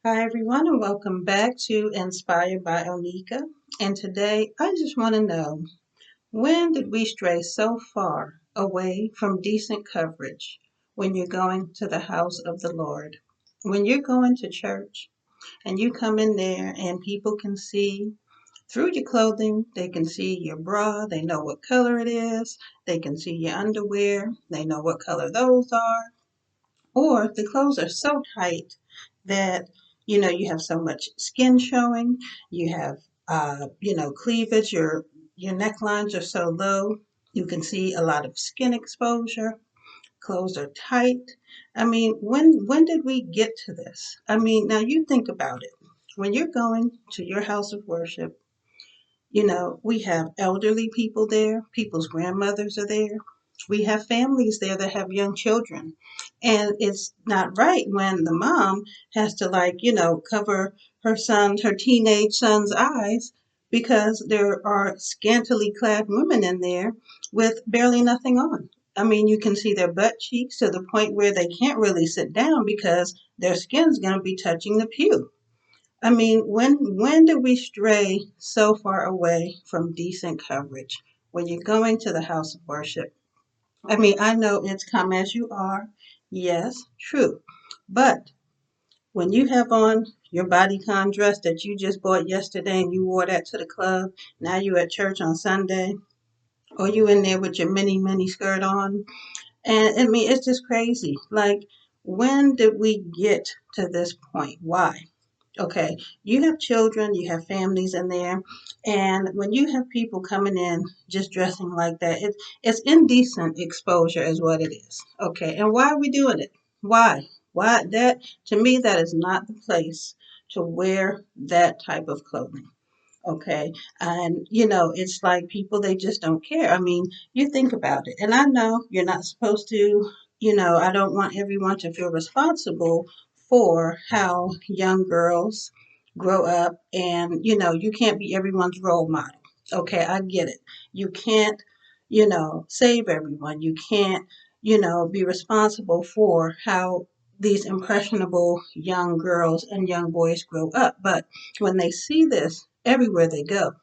Hi, everyone, and welcome back to Inspired by Onika. And today, I just want to know, when did we stray so far away from decent coverage when you're going to the house of the Lord? When you're going to church and you come in there and people can see through your clothing, they can see your bra, they know what color it is, they can see your underwear, they know what color those are, or the clothes are so tight that you have so much skin showing, you have cleavage, your necklines are so low, you can see a lot of skin exposure, clothes are tight. I mean, when did we get to this? I mean, now you think about it. When you're going to your house of worship, we have elderly people there, people's grandmothers are there. We have families there that have young children. And it's not right when the mom has to, cover her teenage son's eyes because there are scantily clad women in there with barely nothing on. I mean, you can see their butt cheeks to the point where they can't really sit down because their skin's going to be touching the pew. I mean, when do we stray so far away from decent coverage? When you're going to the house of worship. I mean, I know it's come as you are. Yes, true. But when you have on your bodycon dress that you just bought yesterday and you wore that to the club, now you at church on Sunday, or you in there with your mini skirt on. And I mean, it's just crazy. Like, when did we get to this point? Why? Okay, you have children, you have families in there, and when you have people coming in just dressing like that, it's indecent exposure, is what it is. Okay, and why are we doing it? Why? Why that? To me, that is not the place to wear that type of clothing. Okay, and it's like people, they just don't care. I mean, you think about it, and I know you're not supposed to. I don't want everyone to feel responsible for how young girls grow up, and you can't be everyone's role model. Okay, I get it. You can't save everyone. You can't be responsible for how these impressionable young girls and young boys grow up. But when they see this everywhere they go,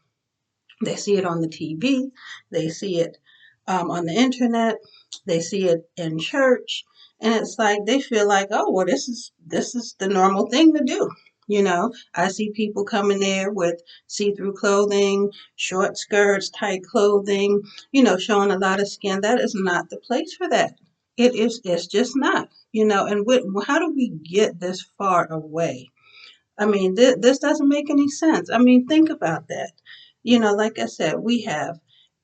they see it on the TV, they see it on the internet, they see it in church, and it's like they feel like, oh well, this is the normal thing to do. I see people coming there with see-through clothing, short skirts, tight clothing, showing a lot of skin. That is not the place for that. It's just not. And how do we get this far away? I mean, this doesn't make any sense. I mean, think about that. Like I said, we have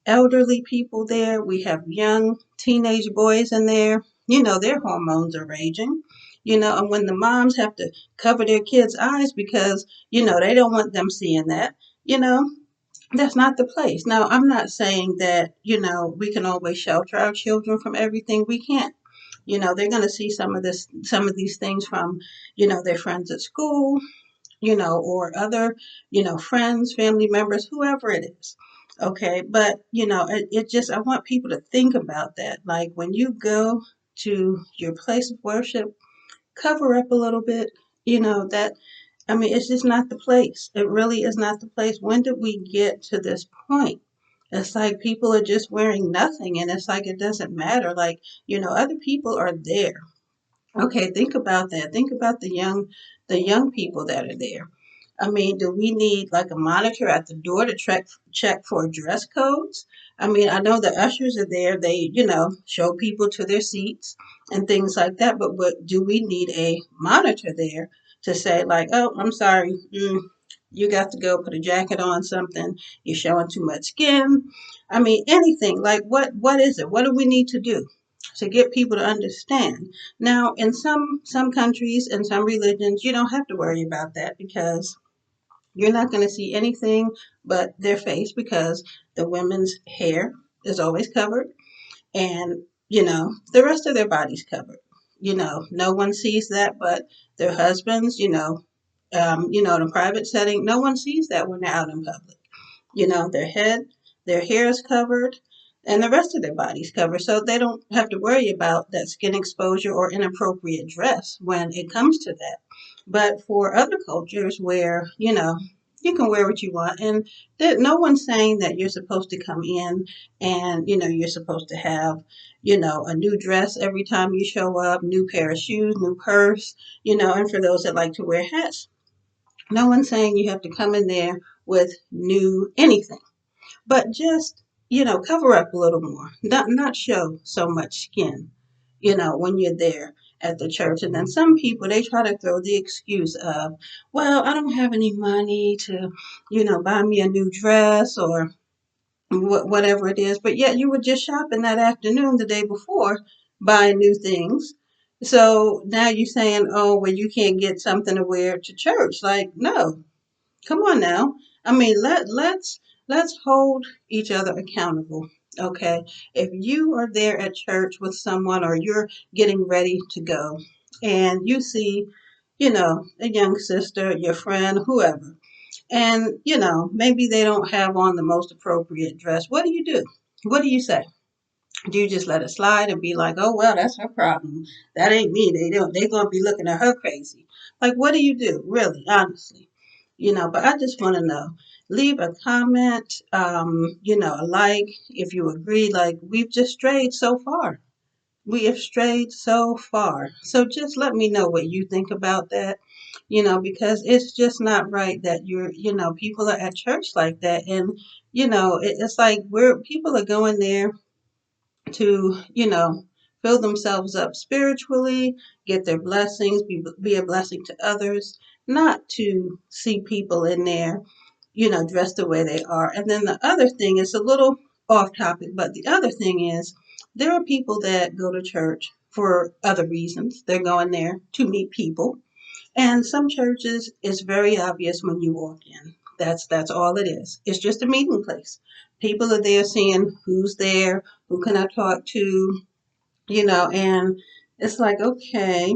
elderly people there, we have young teenage boys in there. Their hormones are raging. And when the moms have to cover their kids' eyes because, they don't want them seeing that, you know, that's not the place. Now, I'm not saying that, we can always shelter our children from everything. We can't. They're going to see some of these things from, their friends at school, or other, friends, family members, whoever it is. Okay. But, it just, I want people to think about that. Like when you go to your place of worship, cover up a little bit, that, I mean, it's just not the place. It really is not the place. When did we get to this point? It's like people are just wearing nothing and it's like it doesn't matter. Like, other people are there. Okay, think about that. Think about the young people that are there. I mean, do we need like a monitor at the door to check for dress codes? I mean, I know the ushers are there. They, show people to their seats and things like that. But do we need a monitor there to say like, oh, I'm sorry, you got to go put a jacket on something. You're showing too much skin. I mean, anything. Like, what is it? What do we need to do to get people to understand? Now, in some countries and some religions, you don't have to worry about that because you're not going to see anything but their face because the women's hair is always covered and, the rest of their body's covered. No one sees that but their husbands, in a private setting, no one sees that when they're out in public. Their hair is covered. and the rest of their body's covered. So they don't have to worry about that skin exposure or inappropriate dress when it comes to that. But for other cultures where, you can wear what you want, and no one's saying that you're supposed to come in and, you're supposed to have, a new dress every time you show up, new pair of shoes, new purse, and for those that like to wear hats, no one's saying you have to come in there with new anything, but just cover up a little more, not show so much skin, when you're there at the church. And then some people, they try to throw the excuse of, well, I don't have any money to buy me a new dress or whatever it is, but yet you were just shopping that afternoon the day before buying new things. So now you're saying, oh, well, you can't get something to wear to church. Like, no, come on now. I mean, let's hold each other accountable. Okay. If you are there at church with someone or you're getting ready to go and you see, a young sister, your friend, whoever, and, maybe they don't have on the most appropriate dress, what do you do? What do you say? Do you just let it slide and be like, oh well, that's her problem. That ain't me. They're gonna be looking at her crazy. Like, what do you do? Really, honestly. But I just want to know. Leave a comment, a like if you agree. Like, we've just strayed so far. We have strayed so far. So just let me know what you think about that, because it's just not right that people are at church like that. And, it's like people are going there to, fill themselves up spiritually, get their blessings, be a blessing to others, not to see people in there, dressed the way they are. And then the other thing is a little off topic, but the other thing is there are people that go to church for other reasons. They're going there to meet people. And some churches, it's very obvious when you walk in. That's all it is. It's just a meeting place. People are there seeing who's there, who can I talk to, and it's like, okay,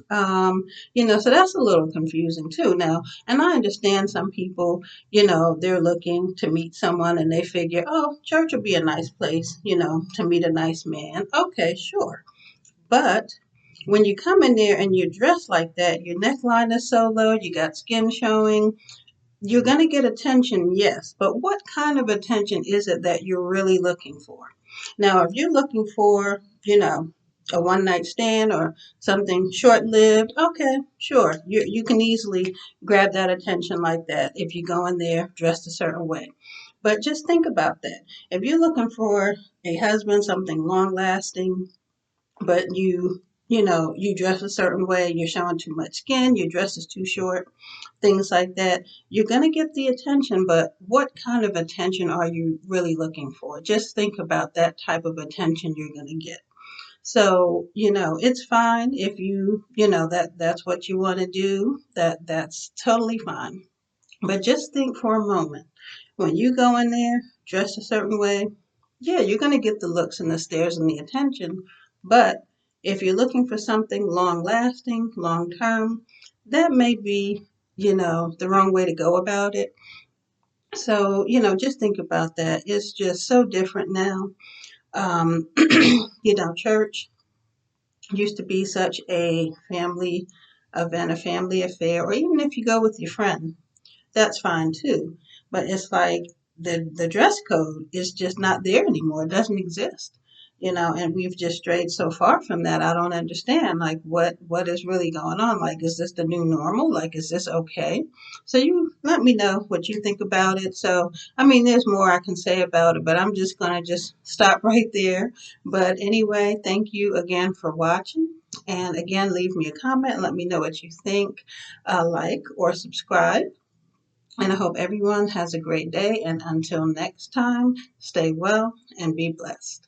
so that's a little confusing too now. And I understand some people, they're looking to meet someone and they figure, oh, church will be a nice place, to meet a nice man. Okay, sure. But when you come in there and you're dressed like that, your neckline is so low, you got skin showing, you're going to get attention, yes, but what kind of attention is it that you're really looking for? Now, if you're looking for, a one night stand or something short lived, okay, sure, you can easily grab that attention like that if you go in there dressed a certain way. But just think about that. If you're looking for a husband, something long lasting, but you dress a certain way, you're showing too much skin, your dress is too short, things like that, you're going to get the attention, but what kind of attention are you really looking for? Just think about that type of attention you're going to get. So, it's fine if that's what you want to do, that's totally fine. But just think for a moment. When you go in there, dress a certain way, yeah, you're going to get the looks and the stares and the attention. But if you're looking for something long lasting, long term, that may be, the wrong way to go about it. So, just think about that. It's just so different now. Church used to be such a family event, a family affair, or even if you go with your friend, that's fine too. But it's like the dress code is just not there anymore. It doesn't exist. And we've just strayed so far from that. I don't understand. Like, what is really going on? Like, is this the new normal? Like, is this okay? So you let me know what you think about it. So, I mean, there's more I can say about it, but I'm just gonna just stop right there. But anyway, thank you again for watching. And again, leave me a comment and let me know what you think. Like or subscribe. And I hope everyone has a great day. And until next time, stay well and be blessed.